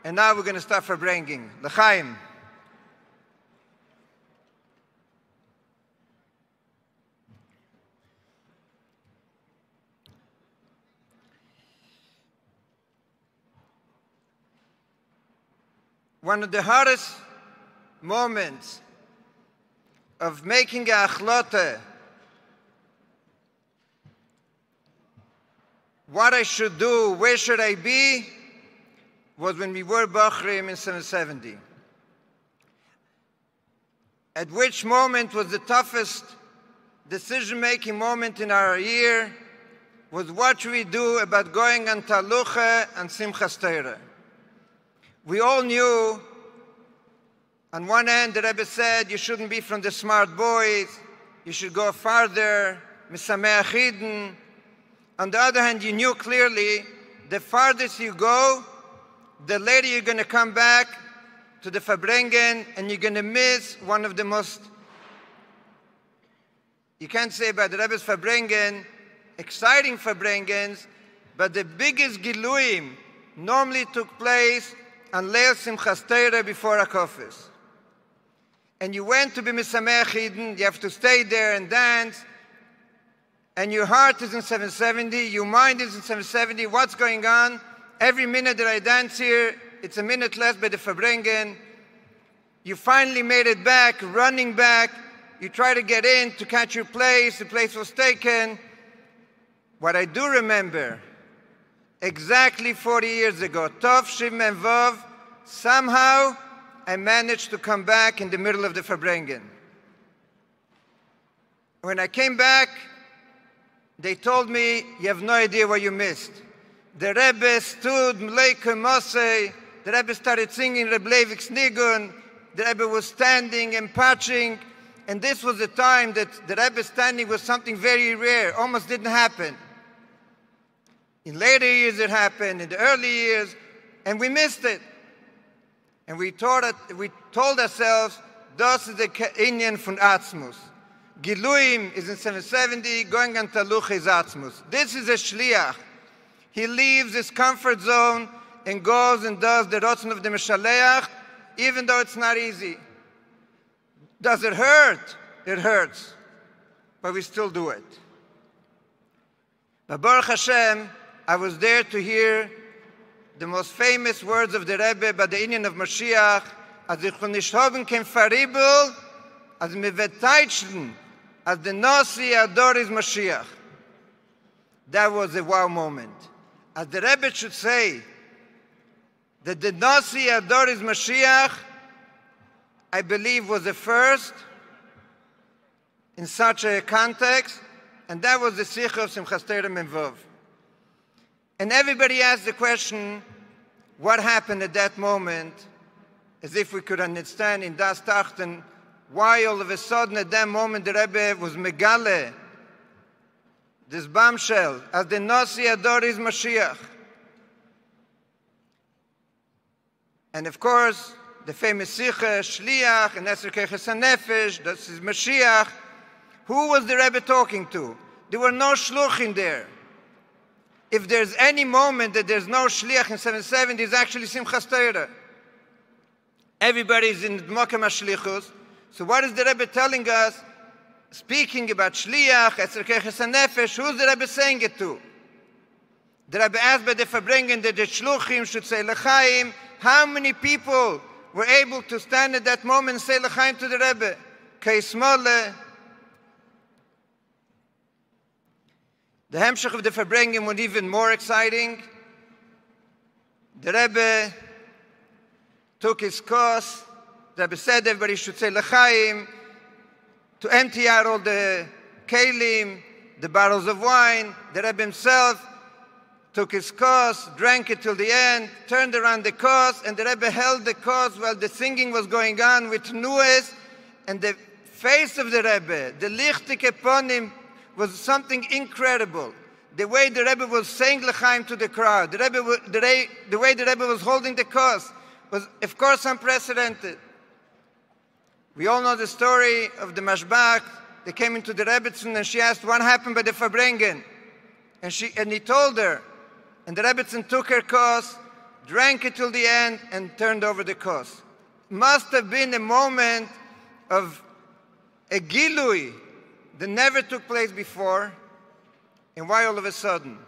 And now we're going to start Farbrengen. L'chaim. One of the hardest moments of making a achlota, what I should do, where should I be, was when we were Bachrim in 770. At which moment was the toughest decision-making moment in our year, was what should we do about going on Talucha and Simchas Torah. We all knew, on one end, the Rebbe said, you shouldn't be from the smart boys, you should go farther, Misameach Eden. On the other hand, you knew clearly, the farthest you go, the later you're going to come back to the Farbrengen, and you're going to miss one of the most, you can't say about the Rebbe's Farbrengen, exciting Farbrengens, but the biggest Giluim normally took place on Leil Simchas Torah before Akofis. And you went to be Misameach Eden, you have to stay there and dance, and your heart is in 770, your mind is in 770, what's going on? Every minute that I dance here, it's a minute less by the Farbrengen. You finally made it back, running back, you try to get in to catch your place, the place was taken. What I do remember, exactly 40 years ago, Tov Shiv Mem Vav, somehow I managed to come back in the middle of the Farbrengen. When I came back, they told me, you have no idea what you missed. The Rebbe stood, Mleike Mosei, the Rebbe started singing Reb Leivik's Nigun, the Rebbe was standing and patching, and this was the time that the Rebbe standing was something very rare, almost didn't happen. In later years it happened, in the early years, and we missed it. And we told ourselves, das is the Inyan von Atzmus. Giluim is in 770, going on Taluch is Atzmus. This is a Shliach. He leaves his comfort zone and goes and does the Rotzen of the Meshaleach, even though it's not easy. Does it hurt? It hurts. But we still do it. But Baruch Hashem, I was there to hear the most famous words of the Rebbe about the Inyan of Mashiach, as ich von nicht haben kein Faribel, as me veteitschen, as the Nasi Ador is Mashiach. That was a wow moment. As the Rebbe should say that the Nasi Ador is Mashiach, I believe was the first in such a context, and that was the Sikha of Simchas Torah Mem Vav. And everybody asked the question, what happened at that moment, as if we could understand in Das Tachten why all of a sudden at that moment the Rebbe was megale, this bombshell, as the Nasi Ador is Mashiach. And of course, the famous Sikha, Shliach, and Eser Keches HaNefesh, this is Mashiach. Who was the Rebbe talking to? There were no shluchim there. If there's any moment that there's no Shliach in 770, it's actually Simchas Torah. Everybody's in Mokem HaShlichus. So what is the Rebbe telling us? Speaking about Shliach, Eser Keches HaNefesh, who's the Rebbe saying it to? The Rebbe asked by the Farbrengen that the Shluchim should say L'chaim. How many people were able to stand at that moment and say L'chaim to the Rebbe? Keismole. The Hamshach of the Farbrengen was even more exciting. The Rebbe took his course. The Rebbe said everybody should say L'chaim to empty out all the kelim, the barrels of wine. The Rebbe himself took his course, drank it till the end, turned around the course, and the Rebbe held the course while the singing was going on with nues, and the face of the Rebbe, the lichtik upon him, was something incredible. The way the Rebbe was saying L'chaim to the crowd, the way the Rebbe was holding the course was, of course, unprecedented. We all know the story of the Mashbach. They came into the Rebbetzin and she asked, what happened by the Farbrengen? And he told her. And the Rebbetzin took her course, drank it till the end, and turned over the kos. Must have been a moment of a gilui that never took place before, and why all of a sudden?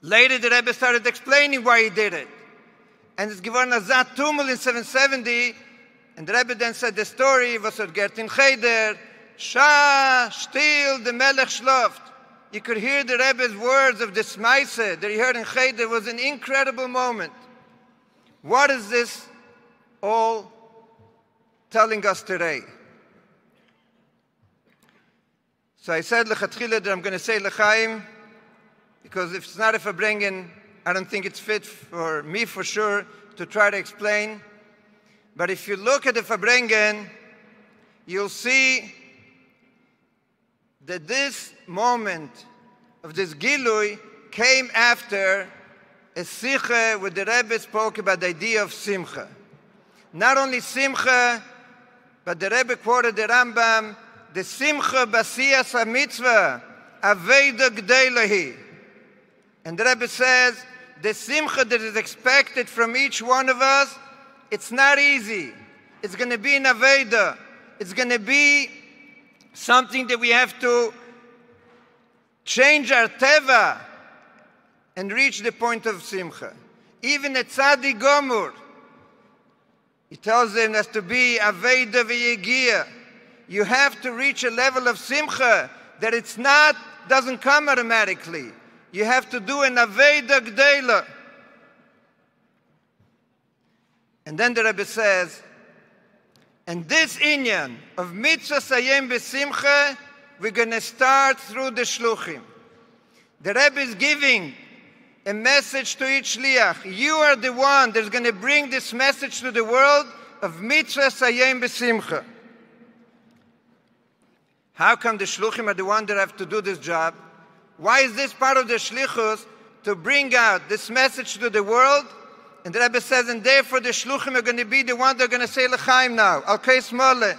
Later the Rebbe started explaining why he did it. And it's given a zat tumul in 770, and the Rebbe then said the story, was at Gertin Cheder, Shah, still the Melech schläft. You could hear the Rebbe's words of this Maise that he heard in Cheder. It was an incredible moment. What is this all telling us today? So I said lechatchila that I'm going to say lechaim, because if it's not a farbrengen, I don't think it's fit for me for sure to try to explain. But if you look at the farbrengen, you'll see that this moment of this gilui came after a sicha where the Rebbe spoke about the idea of simcha. Not only simcha, but the Rebbe quoted the Rambam, the simcha basiyas ha-mitzvah, aveda gdeilahi. And the Rebbe says, the simcha that is expected from each one of us, it's not easy. It's going to be an aveda. It's going to be something that we have to change our teva and reach the point of simcha. Even a tzaddik gomur, he tells them has to be aveda v'yegia. You have to reach a level of simcha that it's not, doesn't come automatically. You have to do an aveda gdeila. And then the Rebbe says, and this inyan of mitzvah sayem b'simcha, we're going to start through the shluchim. The Rebbe is giving a message to each shliach. You are the one that's going to bring this message to the world of mitzvah sayem b'simcha. How come the shluchim are the ones that have to do this job? Why is this part of the shlichus to bring out this message to the world? And the Rebbe says, and therefore the shluchim are going to be the ones that are going to say l'chaim now. Al kais mole.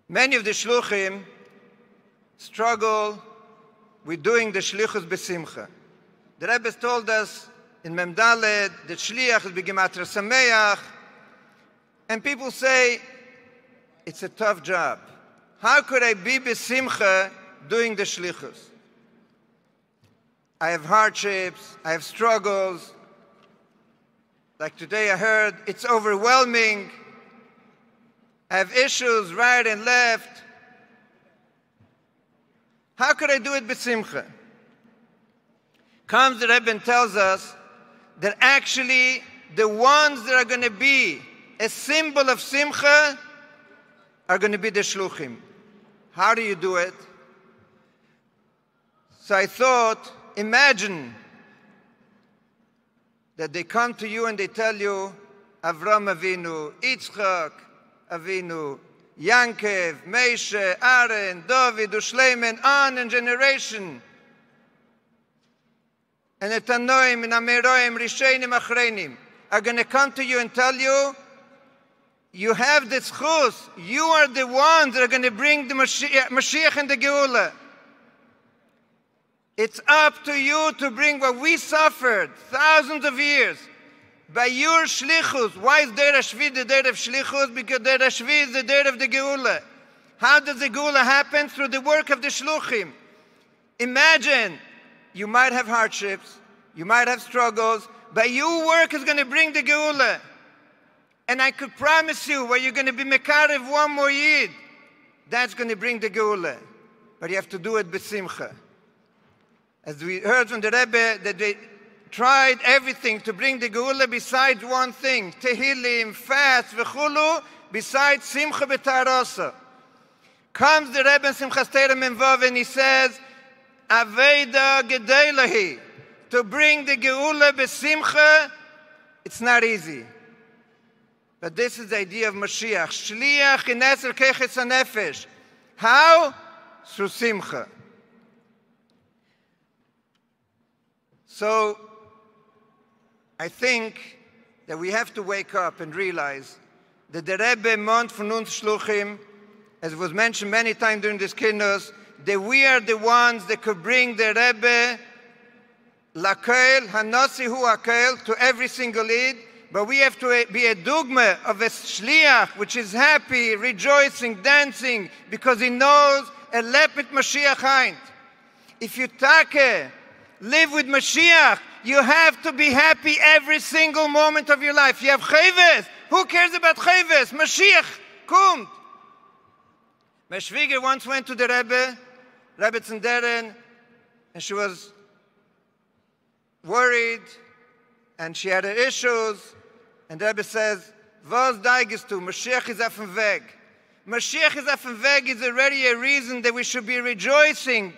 Many of the shluchim struggle with doing the shlichus b'simcha. The Rebbe told us in Mem Daled that shliach is b'gematria sameach, and people say, it's a tough job. How could I be b'simcha doing the shlichus? I have hardships, I have struggles. Like today I heard, it's overwhelming. I have issues right and left. How could I do it b'simcha? Comes the Rebbe and tells us that actually the ones that are going to be a symbol of simcha are going to be the shluchim. How do you do it? So I thought, imagine that they come to you and they tell you, Avram Avinu, Yitzchak Avinu, Yankov, Moshe, Aaron, David, Ushleiman, on in generation. And the Tanoim, and Ameroim, Rishainim, Achreinim are going to come to you and tell you, you have the zchus. You are the ones that are going to bring the Mashiach and the Geula. It's up to you to bring what we suffered thousands of years by your shlichus. Why is Der HaShvi the Der of shlichus? Because Der HaShvi is the Der of the Geula. How does the Geula happen? Through the work of the shluchim. Imagine, you might have hardships, you might have struggles, but your work is going to bring the Geula. And I could promise you, where you're going to be mekarev one more yid, that's going to bring the Geula. But you have to do it b'simcha. As we heard from the Rebbe, that they tried everything to bring the Geula besides one thing, Tehillim, fast, v'chulu, besides simcha b'tarasa. Comes the Rebbe in Simchas Torah Memvav and he says, Aveda gedeilahi, to bring the Geula b'simcha, it's not easy. But this is the idea of Mashiach. Shliach in Eser Keches HaNefesh. How? Through simcha. So, I think that we have to wake up and realize that the Rebbe meant von uns Shluchim, as was mentioned many times during this Kийнus, that we are the ones that could bring the Rebbe Lakel, Hanasi Hu Akel, to every single Eid, but we have to be a dogma of a shliach, which is happy, rejoicing, dancing, because he knows a lepit Mashiach Haint. If you live with Mashiach, you have to be happy every single moment of your life. You have chayves. Who cares about chayves? Mashiach kommt. My Schwieger once went to the Rebbe Tzenderen, and she was worried, and she had issues, and the Rebbe says, "Was deigest du? Mashiach is auf dem Weg." Mashiach is auf dem Weg is already a reason that we should be rejoicing.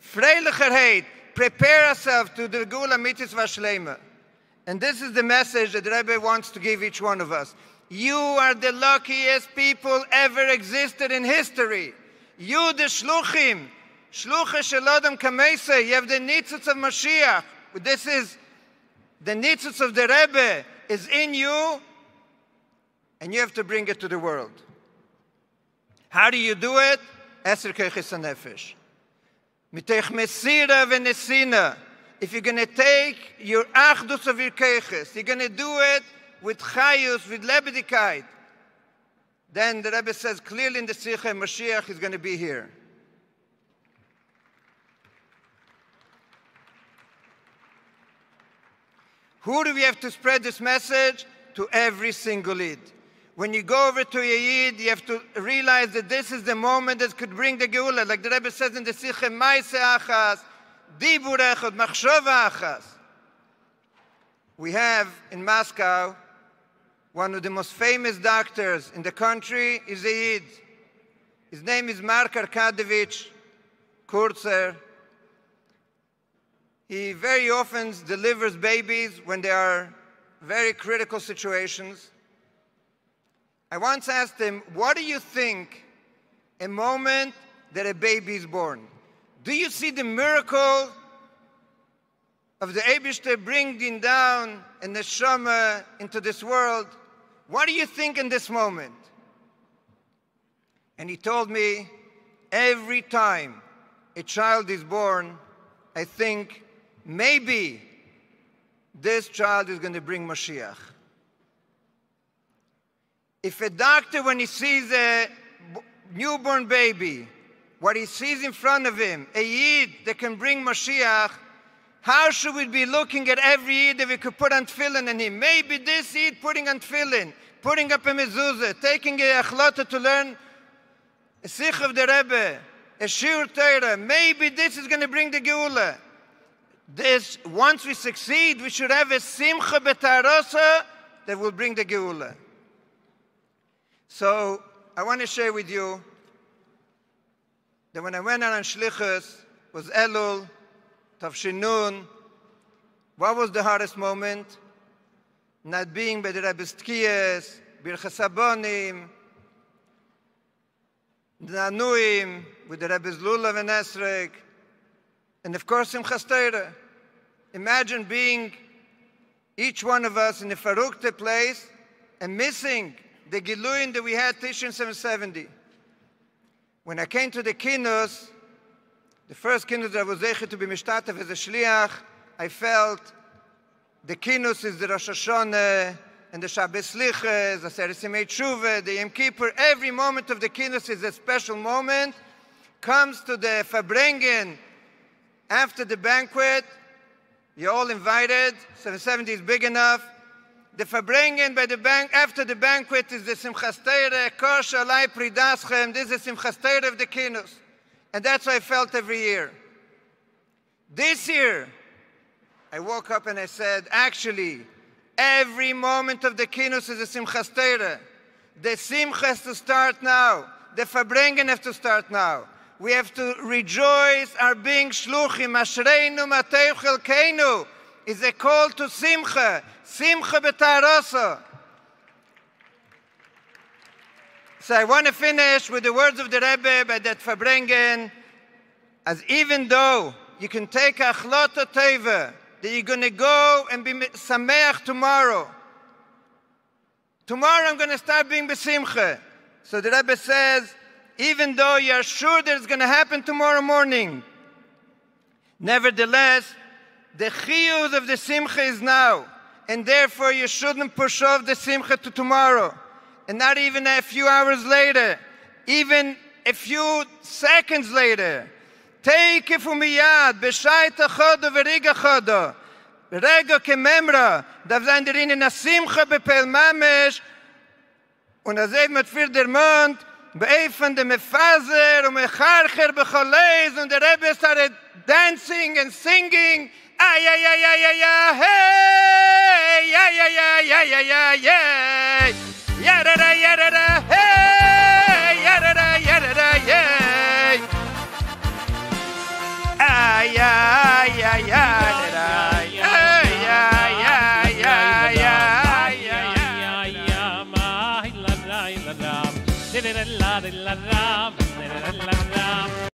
Freilicherheit. Prepare ourselves to the Gula Mitzvah Shleima. And this is the message that the Rebbe wants to give each one of us. You are the luckiest people ever existed in history. You, the Shluchim, Shlucha Shalodam Kameise, you have the Nitzutz of Mashiach. This is the Nitzutz of the Rebbe is in you, and you have to bring it to the world. How do you do it? Eser Keiches HaNefesh. Mitech Mesira v'Nesina. If you're going to take your Achdus of your Keiches, you're going to do it with Chayus, with Lebedigkeit, then the Rebbe says clearly in the Sikha, Mashiach is going to be here. Who do we have to spread this message? To every single Eid. When you go over to a Eid, you have to realize that this is the moment that could bring the Geula. Like the Rebbe says in the Sikha, Maise Achas, Dibur Echad, Machshova Achas. We have in Moscow, one of the most famous doctors in the country is a Yid. His name is Mark Arkadovich Kurzer. He very often delivers babies when there are very critical situations. I once asked him, what do you think a moment that a baby is born? Do you see the miracle of the Eibishter bringing down a neshama into this world? What do you think in this moment? And he told me, every time a child is born, I think maybe this child is going to bring Mashiach. If a doctor, when he sees a newborn baby, what he sees in front of him, a Yid that can bring Mashiach, how should we be looking at every Yid that we could put on tefillin in him? Maybe this Yid putting on tefillin, putting up a mezuzah, taking a achlota to learn a sikh of the Rebbe, a shiur Torah. Maybe this is going to bring the Geula. This, once we succeed, we should have a simcha betarosa that will bring the Geula. So I want to share with you that when I went on Shlichus, was Elul, Tavshinun. What was the hardest moment? Not being by the Rebbe's Tkiyas, Birchas Abonim, Nanuim, with the Rebbe's Lulav and Esrek, and of course Simchas Torah. Imagine being each one of us in a Farukte place and missing the Giluin that we had Tishin 770. When I came to the Kийнus, the first Kийнus that I was able to be mishtatev as a shliach, I felt the Kийнus is the Rosh Hashanah and the Shabbos Liches, the Aseret Simei Tshuva, the Yom Kippur. Every moment of the Kийнus is a special moment. Comes to the Farbrengen after the banquet. You're all invited. 770 is big enough. The Farbrengen by the after the banquet is the Simchas Torah, Kosh Alai Pridaschem. This is the Simchas Torah of the Kийнus. And that's what I felt every year. This year, I woke up and I said, actually, every moment of the Kийнus is a Simchas Torah. The Simcha has to start now. The Farbrengen have to start now. We have to rejoice our being Shluchim. Ashreinu Matei Chelkeinu is a call to Simcha. Simcha b'tarasa. So I want to finish with the words of the Rebbe by that Farbrengen, as even though you can take achlota teva, that you're going to go and be sameach tomorrow. Tomorrow I'm going to start being besimcha. So the Rebbe says, even though you're sure that it's going to happen tomorrow morning. Nevertheless, the chiyuz of the simcha is now, and therefore you shouldn't push off the simcha to tomorrow, and not even a few hours later, even a few seconds later. Take it from miyad, b'shayta chodo v'riga chodo, b'rega kememra, darf sein darin in a simcha bepel mamesh, und als mit für der Mond, beefen dem Mefazer und mecharcher becholeis, und der Rebbe started dancing and singing, ay, ay, ay, ay, ay, ay, hey, ay, ay, ay, ay, ay, ay, ay, yarada, yarada, hey, yarada, yarada, ay, ay, ay, ay, ay.